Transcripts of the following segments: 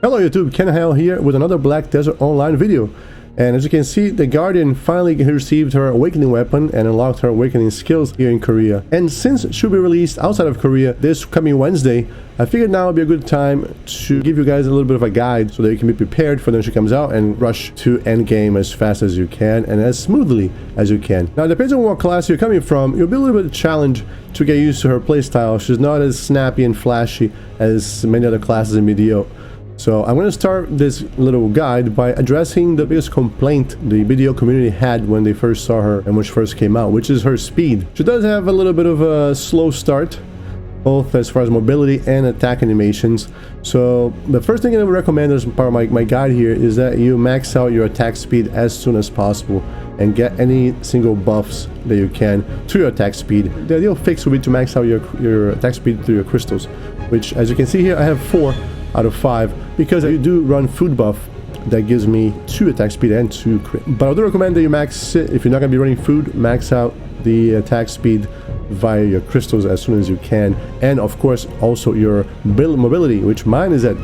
Hello YouTube, Ken Hale here with another Black Desert Online video. And as you can see, the Guardian finally received her awakening weapon and unlocked her awakening skills here in Korea. And since she'll be released outside of Korea this coming Wednesday, I figured now would be a good time to give you guys a little bit of a guide so that you can be prepared for when she comes out and rush to endgame as fast as you can and as smoothly as you can. Now, it depends on what class you're coming from. You'll be a little bit of a challenge to get used to her playstyle. She's not as snappy and flashy as many other classes in BDO. So I'm going to start this little guide by addressing the biggest complaint the BDO community had when they first saw her and when she first came out, which is her speed. She does have a little bit of a slow start, both as far as mobility and attack animations. So the first thing I would recommend as part of my guide here is that you max out your attack speed as soon as possible and get any single buffs that you can to your attack speed. The ideal fix would be to max out your attack speed through your crystals, which, as you can see here, I have 4 out of 5 because I do run food buff that gives me 2 attack speed and 2 crit. But I do recommend that you max it. If you're not going to be running food, max out the attack speed via your crystals as soon as you can, and of course also your mobility, which mine is at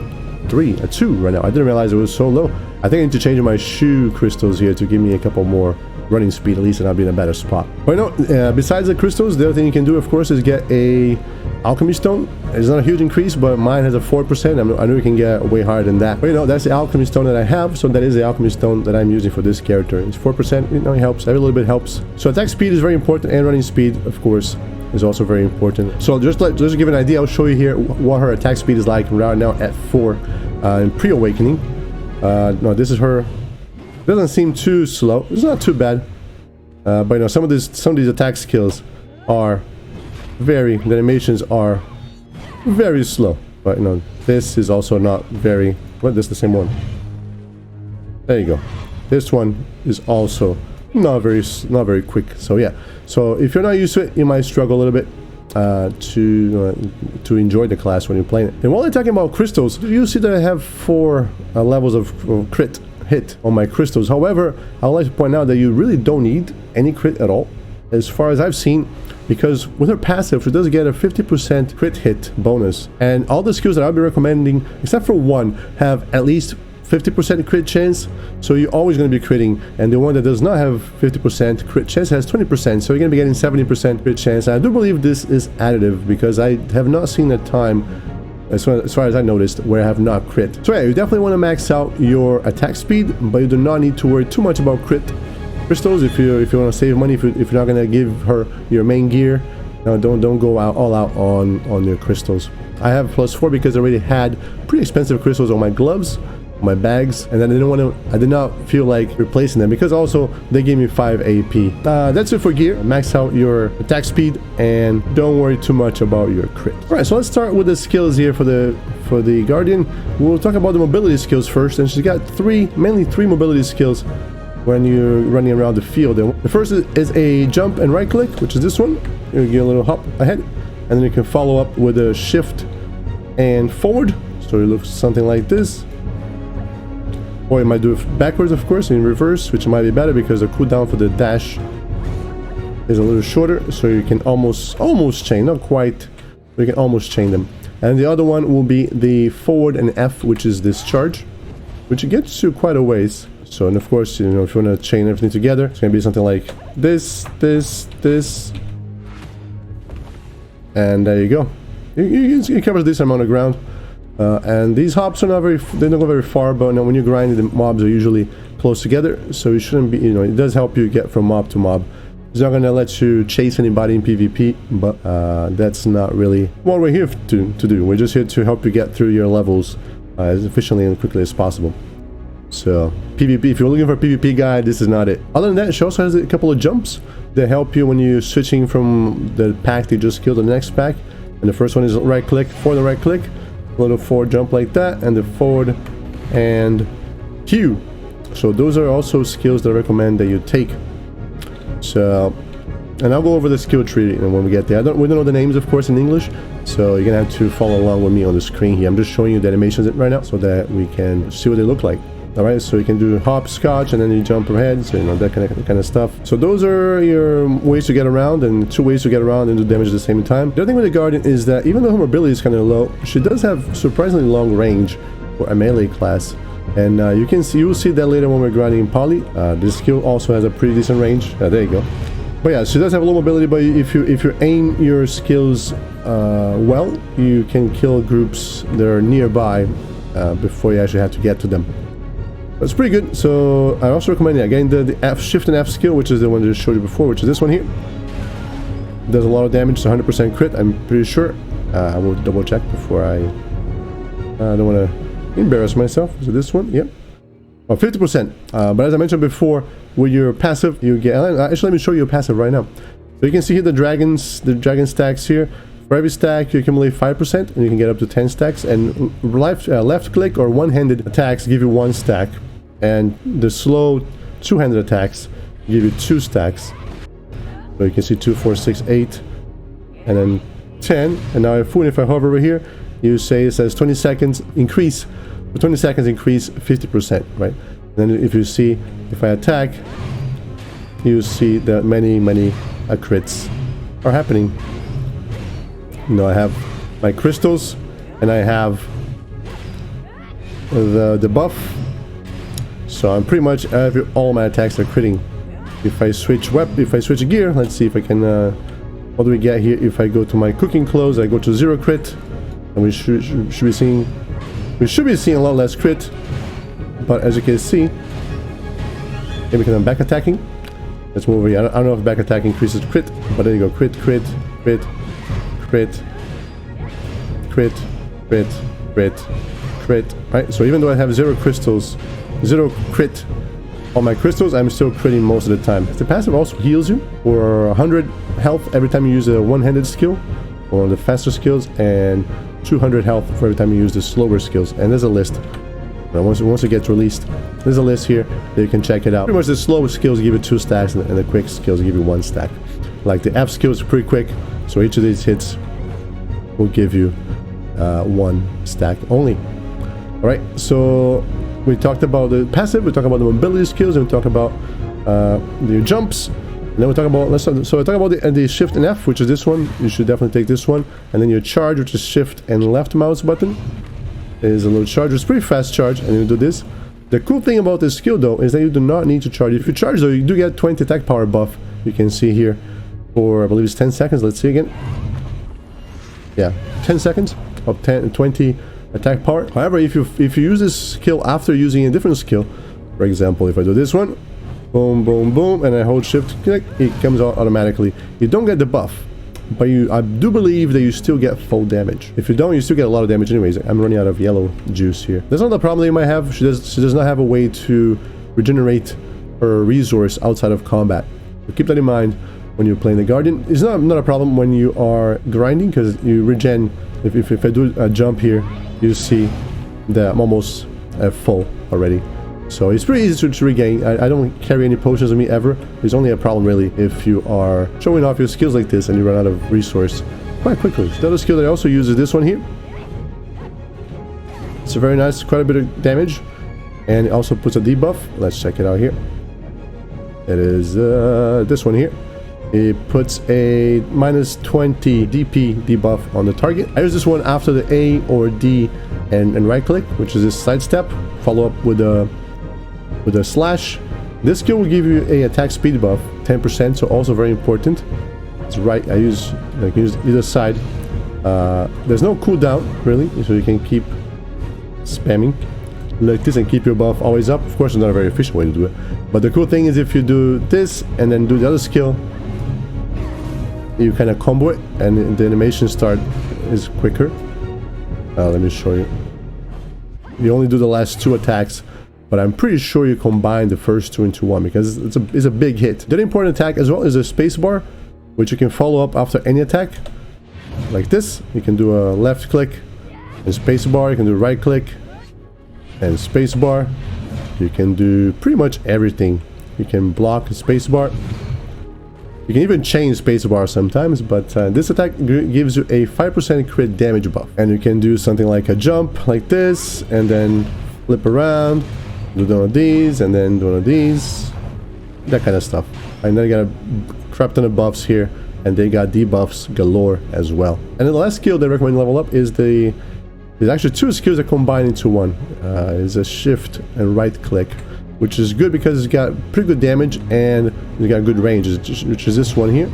2 right now. I didn't realize it was so low. I think I need to change my shoe crystals here to give me a couple more running speed at least, and I'll be in a better spot. But besides the crystals, the other thing you can do, of course, is get a alchemy stone. It's not a huge increase, but mine has a 4%. I know you can get way higher than that. But that's the alchemy stone that I have, so that is the alchemy stone that I'm using for this character. It's 4%. It helps. Every little bit helps. So attack speed is very important, and running speed, of course, is also very important. So just to give an idea, I'll show you here what her attack speed is like right now at 4 in pre-awakening. No, this is her. Doesn't seem too slow. It's not too bad. But some of these attack skills are the animations are very slow. But this is also not very well, this is the same one. There you go. This one is also not very quick. So yeah. So if you're not used to it, you might struggle a little bit to enjoy the class when you're playing it. And while they're talking about crystals, you see that I have 4 levels of crit hit on my crystals. However, I would like to point out that you really don't need any crit at all, as far as I've seen, because with her passive, she does get a 50% crit hit bonus. And all the skills that I'll be recommending, except for one, have at least 50% crit chance, so you're always going to be critting. And the one that does not have 50% crit chance has 20%, so you're going to be getting 70% crit chance. And I do believe this is additive, because I have not seen a time, as far as I noticed, where I have not crit. So yeah, you definitely want to max out your attack speed, but you do not need to worry too much about crit crystals if you want to save money. If you're not going to give her your main gear, don't go all out on your crystals. I have +4 because I already had pretty expensive crystals on my gloves, my bags, and I did not feel like replacing them, because also they gave me 5 AP. That's it for gear. Max out your attack speed and don't worry too much about your crit. All right, so let's start with the skills here for the Guardian. We'll talk about the mobility skills first, and she's got mainly three mobility skills when you're running around the field. And the first is a jump and right click, which is this one. You get a little hop ahead, and then you can follow up with a shift and forward, so it looks something like this. Or you might do it backwards, of course, in reverse, which might be better because the cooldown for the dash is a little shorter, so you can almost chain, not quite, but you can almost chain them. And the other one will be the forward and F, which is this charge, which gets you quite a ways. So, and of course, if you want to chain everything together, it's going to be something like this, and there you go. It covers this amount of ground. And these hops are they don't go very far, but when you grind, the mobs are usually close together, so you shouldn't be, it does help you get from mob to mob. It's not going to let you chase anybody in PvP, but that's not really what we're here to do. We're just here to help you get through your levels as efficiently and quickly as possible. So PvP, if you're looking for a PvP guide, this is not it. Other than that, she also has a couple of jumps that help you when you're switching from the pack that you just killed to the next pack. And the first one is right click for the right click. Little forward jump like that, and the forward and Q. So those are also skills that I recommend that you take. So, and I'll go over the skill tree when we get there. We don't know the names, of course, in English, so you're gonna have to follow along with me on the screen here. I'm just showing you the animations right now so that we can see what they look like. All right, so you can do hopscotch and then you jump ahead, so that kind of stuff. So those are your ways to get around, and 2 ways to get around and do damage at the same time. The other thing with the Guardian is that even though her mobility is kind of low, she does have surprisingly long range. for a melee class. And you will see that later when we're grinding in poly. This skill also has a pretty decent range. There you go. But yeah, she does have low mobility, but if you aim your skills well, you can kill groups that are nearby before you actually have to get to them. That's pretty good. So I also recommend again the F, Shift and F skill, which is the one that I showed you before, which is this one here. Does a lot of damage, it's 100% crit, I'm pretty sure. I will double check before I don't want to embarrass myself. So this one, yep. Oh, 50%. But as I mentioned before, with your passive, you get... Actually, let me show you a passive right now. So you can see here the dragon stacks here. For every stack, you accumulate 5%, and you can get up to 10 stacks. And left click or one-handed attacks give you 1 stack. And the slow two-handed attacks give you 2 stacks. So you can see 2, 4, 6, 8, and then 10. And now if I hover over here, you say it says 20 seconds increase. For 20 seconds increase 50%, right? And then if you see, if I attack, you see that many crits are happening. You know, I have my crystals, and I have the buff. So I'm pretty much all my attacks are critting. If I switch gear, let's see if I can. What do we get here? If I go to my cooking clothes, I go to 0 crit, and we should be seeing. We should be seeing a lot less crit, but as you can see, maybe because I'm back attacking. Let's move over here. I don't know if back attack increases crit, but there you go. Crit, crit, crit, crit, crit, crit, crit, crit. Right. So even though I have 0 crystals, 0 crit on my crystals, I'm still critting most of the time. The passive also heals you for 100 health every time you use a one-handed skill or the faster skills, and 200 health for every time you use the slower skills. And there's a list. Now, once it gets released, there's a list here that you can check it out. Pretty much the slow skills give you 2 stacks, and the quick skills give you 1 stack. Like the F skill is pretty quick, so each of these hits will give you 1 stack only. All right, so we talked about the passive, we talked about the mobility skills, and we talked about the jumps. And then we talk about, so I talk about the shift and F, which is this one. You should definitely take this one. And then your charge, which is shift and left mouse button, is a little charge. It's pretty fast charge, and you do this. The cool thing about this skill though is that you do not need to charge. If you charge though, you do get 20 attack power buff. You can see here for, I believe it's 10 seconds. Let's see again. Yeah, 10 seconds of 20 attack power. However, if you use this skill after using a different skill, for example, if I do this one, boom, boom, boom, and I hold shift click, it comes out automatically. You don't get the buff, but I do believe that you still get full damage. If you don't, you still get a lot of damage anyways. I'm running out of yellow juice here. That's not the problem that you might have. She does not have a way to regenerate her resource outside of combat. So keep that in mind when you're playing the Guardian. It's not a problem when you are grinding, because you regen. If I do a jump here, you see that I'm almost full already. So it's pretty easy to regain. I don't carry any potions with me ever. It's only a problem really if you are showing off your skills like this and you run out of resource quite quickly. The other skill that I also use is this one here. It's a very nice, quite a bit of damage, and it also puts a debuff. Let's check it out here. It is this one here. It puts a minus 20 DP debuff on the target. I use this one after the A or D and right click, which is this sidestep. Follow up with a slash. This skill will give you a attack speed buff 10%, so also very important. It's right. I use either side. There's no cooldown really, so you can keep spamming like this and keep your buff always up. Of course, it's not a very efficient way to do it, but the cool thing is if you do this and then do the other skill, you kind of combo it, and the animation start is quicker. Let me show you. You only do the last 2 attacks, but I'm pretty sure you combine the first 2 into 1, because it's a big hit. The other important attack as well is a spacebar, which you can follow up after any attack, like this. You can do a left click and spacebar. You can do right click and spacebar. You can do pretty much everything. You can block the spacebar. You can even change spacebar sometimes, but this attack gives you a 5% crit damage buff. And you can do something like a jump like this, and then flip around, do one of these, and then do one of these. That kind of stuff. And then you got a crap ton of buffs here, and they got debuffs galore as well. And then the last skill they recommend level up is the There's actually two skills that combine into one. It's a shift and right click, which is good because it's got pretty good damage and it's got good range, which is this one here.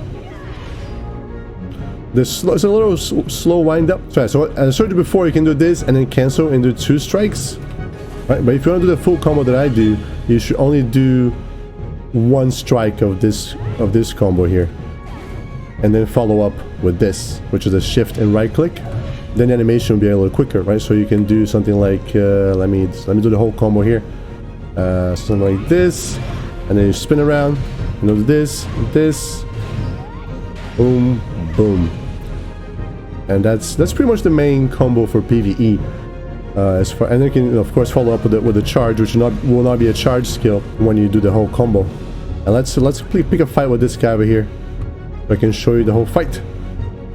It's a little slow wind up. So as I showed you before, you can do this and then cancel and do 2 strikes. Right? But if you want to do the full combo that I do, you should only do 1 strike of this combo here. And then follow up with this, which is a shift and right click. Then the animation will be a little quicker, right? So you can do something like, let me do the whole combo here. Something like this, and then you spin around, and do this, boom, boom. And that's pretty much the main combo for PVE. And then you can, of course, follow up with a charge, which will not be a charge skill when you do the whole combo. And let's pick a fight with this guy over here. I can show you the whole fight.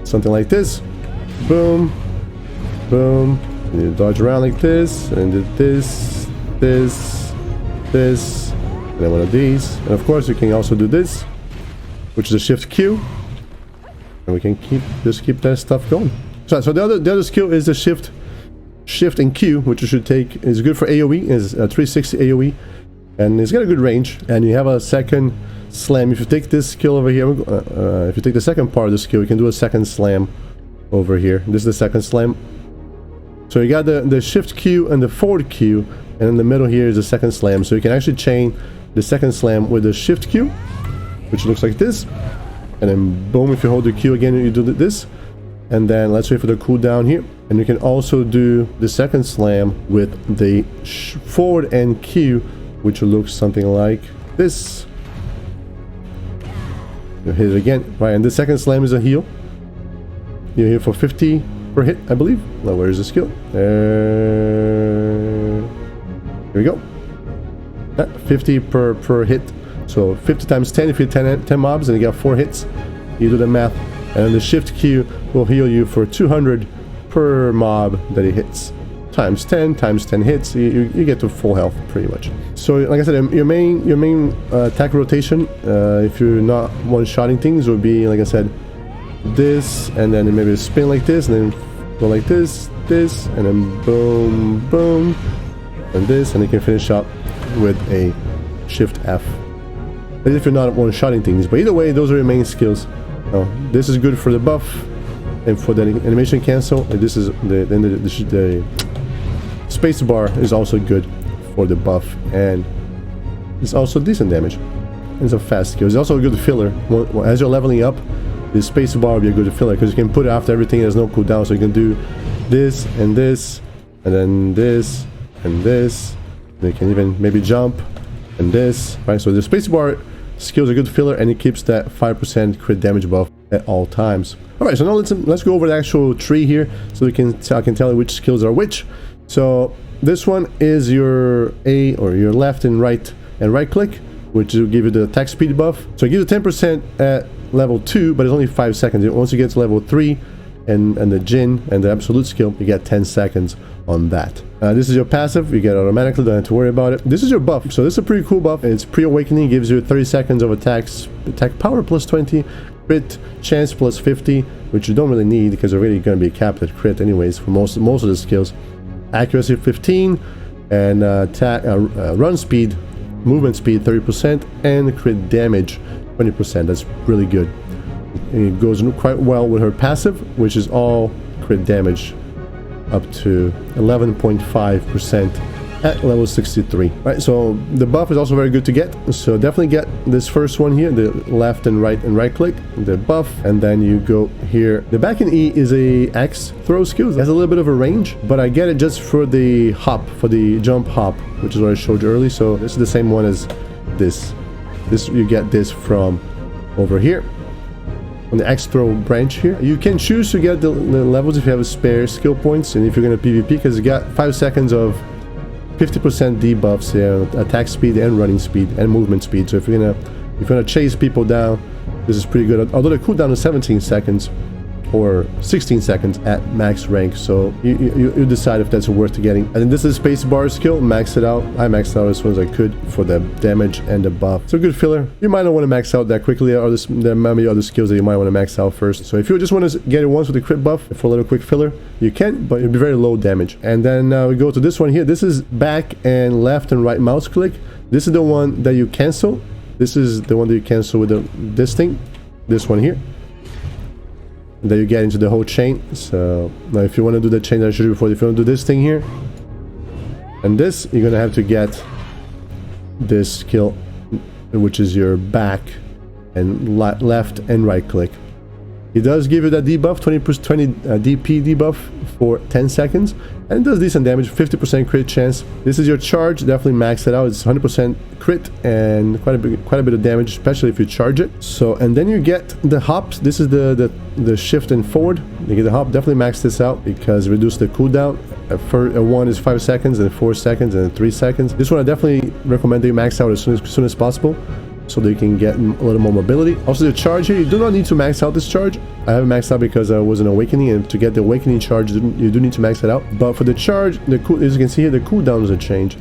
Something like this, boom, boom. And you dodge around like this, and do this, and then one of these. And of course, you can also do this, which is a shift Q. And we can just keep that stuff going. So the other skill is the shift and Q, which you should take. Is good for AoE. Is a 360 AoE, and it's got a good range. And you have a second slam. If you take this skill over here, if you take the second part of the skill, you can do a second slam over here. This is the second slam. So you got the shift Q and the forward Q, and in the middle here is the second slam. So you can actually chain the second slam with the shift Q, which looks like this. And then boom, if you hold the Q again, you do this. And then let's wait for the cooldown here. And you can also do the second slam with the forward and Q, which looks something like this. You hit it again, right? And the second slam is a heal. You're here for 50 per hit, I believe. Now, where's the skill? Here we go. 50 per hit. So 50 times 10, if you hit 10 mobs and you get 4 hits, you do the math. And the shift Q will heal you for 200 per mob that it hits. Times 10 hits, you get to full health pretty much. So like I said, your main attack rotation, if you're not one-shotting things, would be, like I said, this, and then maybe spin like this, and then go like this, and then boom, boom, and this, and you can finish up with a shift F. But if you're not one-shotting things, but either way, those are your main skills. Now, this is good for the buff and for the animation cancel. And this is the space bar is also good for the buff, and it's also decent damage. It's a fast skill. It's also a good filler. As you're leveling up, the space bar will be a good filler because you can put it after everything. There's no cooldown, so you can do this, and then this, and this. And you can even maybe jump, and this. Right. So the space bar skills are a good filler, and it keeps that 5% crit damage buff at all times. All right. So now let's go over the actual tree here, so I can tell you which skills are which. So this one is your A, or your left and right click, which will give you the attack speed buff. So it gives you 10% at level 2, but it's only 5 seconds. Once you get to level 3 and the Jin and the absolute skill, you get 10 seconds on that. This is your passive. You get it automatically, don't have to worry about it. This is your buff. So this is a pretty cool buff. It's pre-awakening, gives you 30 seconds of attack power plus 20, crit chance plus 50, which you don't really need because you're really going to be capped at crit anyways for most of the skills. Accuracy 15, and run speed, movement speed 30%, and crit damage 20%. That's really good. It goes quite well with her passive, which is all crit damage up to 11.5% at level 63. Right, so the buff is also very good to get. So definitely get this first one here, the left and right click, the buff, and then you go here. The back and E is a X throw skill. It has a little bit of a range, but I get it just for the hop, for the jump hop, which is what I showed you earlier. So this is the same one as this. You get this from over here on the X throw branch here. You can choose to get the levels if you have a spare skill points, and if you're going to PvP, because you got 5 seconds of 50% debuffs, attack speed and running speed and movement speed. So if you're gonna chase people down, this is pretty good. Although the cooldown is 17 seconds, or 16 seconds at max rank. So you decide if that's worth getting. And then this is spacebar skill, max it out. I maxed out as soon as I could for the damage and the buff. So good filler. You might not want to max out that quickly, or there might be other skills that you might want to max out first. So if you just want to get it once with the crit buff for a little quick filler, you can, but it'll be very low damage. And then we go to this one here. This is back and left and right mouse click. This is the one that you cancel. This is the one that you cancel with this thing. This one here. And then you get into the whole chain. So now if you want to do the chain that I showed you before, if you want to do this thing here and this, you're gonna have to get this skill, which is your back and left and right click. It does give you that debuff, 20 DP debuff for 10 seconds, and it does decent damage, 50% crit chance. This is your charge, definitely max it out. It's 100% crit and quite a bit of damage, especially if you charge it. So, and then you get the hops. This is the shift and forward. You get the hop, definitely max this out because reduce the cooldown. One is 5 seconds, and 4 seconds, and 3 seconds. This one I definitely recommend that you max out as soon as possible, so that you can get a little more mobility. Also the charge here, you do not need to max out this charge. I haven't maxed out because I was an awakening, and to get the awakening charge you do need to max it out. But for the charge, as you can see here, the cooldown doesn't change,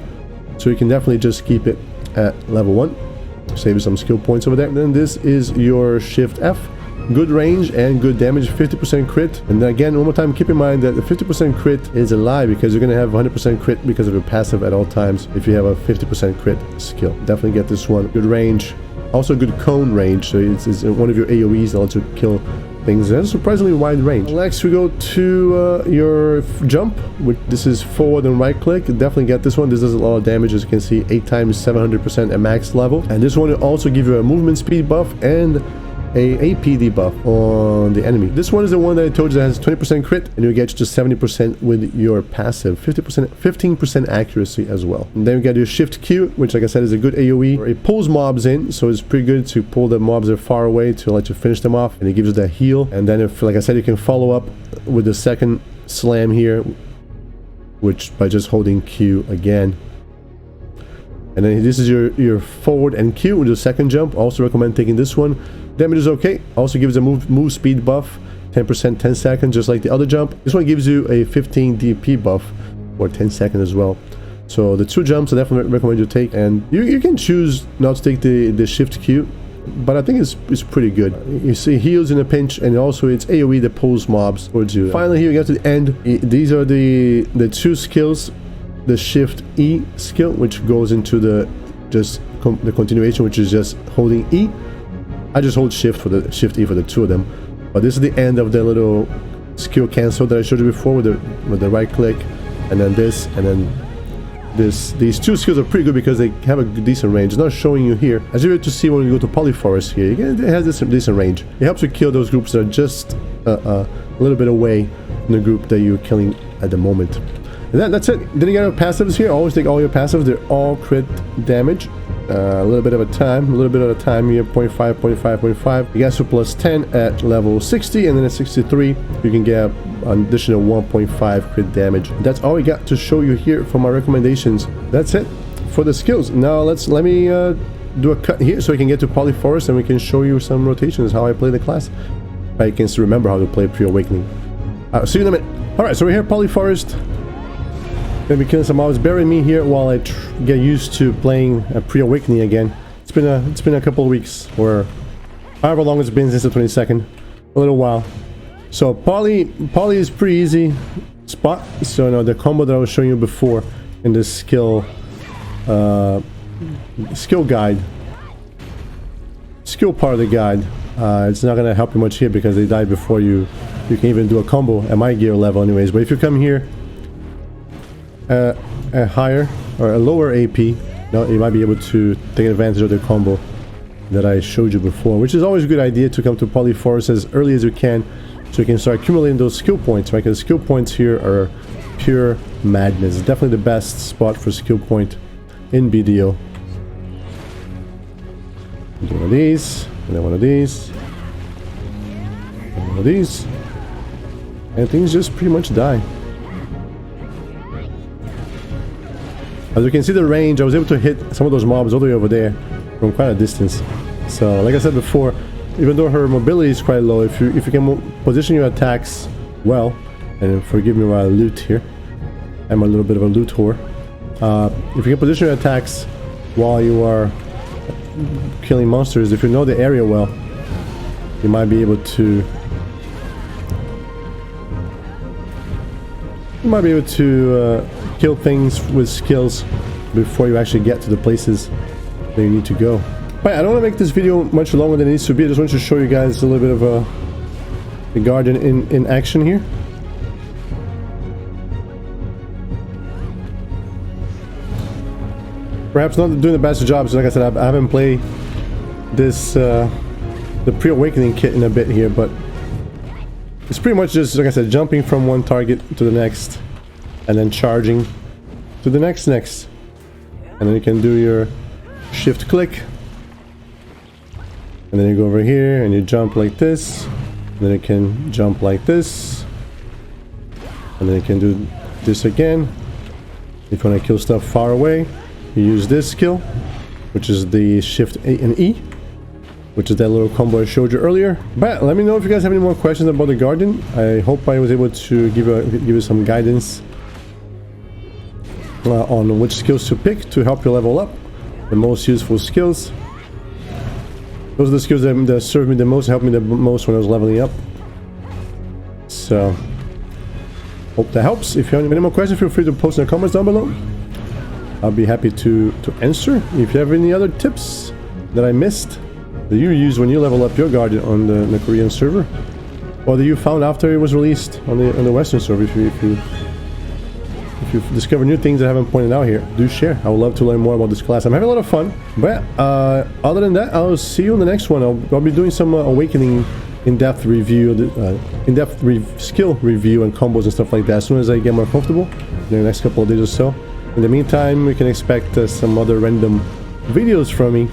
so you can definitely just keep it at level 1. Save you some skill points over there. Then this is your shift F. Good range and good damage, 50% crit. And then again, one more time, keep in mind that the 50% crit is a lie, because you're going to have 100% crit because of your passive at all times if you have a 50% crit skill. Definitely get this one. Good range. Also good cone range, so it's one of your AoEs that lets you kill things. It has a surprisingly wide range. Next we go to your jump. This is forward and right click. Definitely get this one. This does a lot of damage, as you can see, 8 times 700% at max level. And this one will also give you a movement speed buff and a AP debuff on the enemy. This one is the one that I told you that has 20% crit, and you get to 70% with your passive, 15% accuracy as well. And then you get your shift Q, which, like I said, is a good AoE. It pulls mobs in, so it's pretty good to pull the mobs that are far away to let you finish them off, and it gives you that heal. And then, if, like I said, you can follow up with the second slam here, which by just holding Q again. And then this is your forward and Q with the second jump. Also recommend taking this one. Damage is okay. Also gives a move speed buff, 10%, 10 seconds, just like the other jump. This one gives you a 15 DP buff for 10 seconds as well. So the two jumps I definitely recommend you take. And you can choose not to take the shift Q, but I think it's pretty good. You see heals in a pinch, and also it's AoE that pulls mobs towards you. Finally, here we get to the end. These are the two skills. The shift E skill, which goes into the continuation, which is just holding E. I just hold shift E for the two of them. But this is the end of the little skill cancel that I showed you before with the right click, and then this, and then this. These two skills are pretty good because they have a decent range. It's not showing you here. As you're able to see when you go to Polyforest here, it has this decent range. It helps you kill those groups that are just a little bit away from the group that you're killing at the moment. And that's it. Then you got your passives here. Always take all your passives. They're all crit damage. A little bit of a time here, 0.5, 0.5, 0.5. You got to plus 10 at level 60, and then at 63, you can get an additional 1.5 crit damage. That's all we got to show you here for my recommendations. That's it for the skills. Now let me do a cut here so we can get to Polyforest, and we can show you some rotations, how I play the class. I can still remember how to play Pre-Awakening. I'll see you in a minute. Alright, so we're here at Polyforest. Gonna be killing some mobs. Bear with me here while I get used to playing a Pre-Awakening again. It's been a couple of weeks, or however long it's been since the 22nd. A little while. So Poly is pretty easy spot. So now the combo that I was showing you before in the skill guide, skill part of the guide, it's not gonna help you much here because they died before you can even do a combo at my gear level anyways. But if you come here a higher or a lower AP, now you might be able to take advantage of the combo that I showed you before, which is always a good idea to come to Polyforest as early as you can, so you can start accumulating those skill points, right? Because skill points here are pure madness. It's definitely the best spot for skill point in BDO. Do one of these, and then one of these, and one of these, and things just pretty much die. As you can see the range, I was able to hit some of those mobs all the way over there from quite a distance. So like I said before, even though her mobility is quite low, if you can position your attacks well, and forgive me while I loot here, I'm a little bit of a loot whore. If you can position your attacks while you are killing monsters, if you know the area well, you might be able to kill things with skills before you actually get to the places that you need to go. But I don't want to make this video much longer than it needs to be. I just wanted to show you guys a little bit of the Guardian in action here. Perhaps not doing the best job, so like I said, I haven't played this the pre-awakening kit in a bit here, but it's pretty much just, like I said, jumping from one target to the next and then charging to the next, and then you can do your shift click, and then you go over here and you jump like this, and then you can jump like this, and then you can do this again. If you want to kill stuff far away, you use this skill, which is the shift A and E, which is that little combo I showed you earlier. But let me know if you guys have any more questions about the Guardian. I hope I was able to give you some guidance on which skills to pick to help you level up. The most useful skills. Those are the skills that served me the most, helped me the most when I was leveling up. So, hope that helps. If you have any more questions, feel free to post in the comments down below. I'll be happy to answer. If you have any other tips that I missed that you use when you level up your Guardian on the Korean server, or that you found after it was released on the Western server, if you discover new things that I haven't pointed out here, do share. I would love to learn more about this class. I'm having a lot of fun. But other than that, I'll see you in the next one. I'll be doing some Awakening in-depth review, skill review and combos and stuff like that as soon as I get more comfortable in the next couple of days or so. In the meantime, we can expect some other random videos from me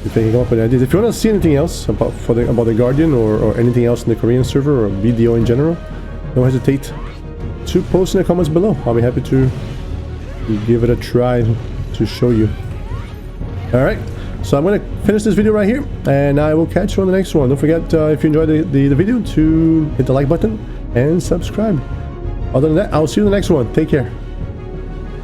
if I can come up with ideas. If you want to see anything else about the Guardian or anything else in the Korean server or video in general, don't hesitate to post in the comments below. I'll be happy to give it a try to show you. Alright, so I'm going to finish this video right here, and I will catch you on the next one. Don't forget, if you enjoyed the video, to hit the like button and subscribe. Other than that, I'll see you in the next one. Take care.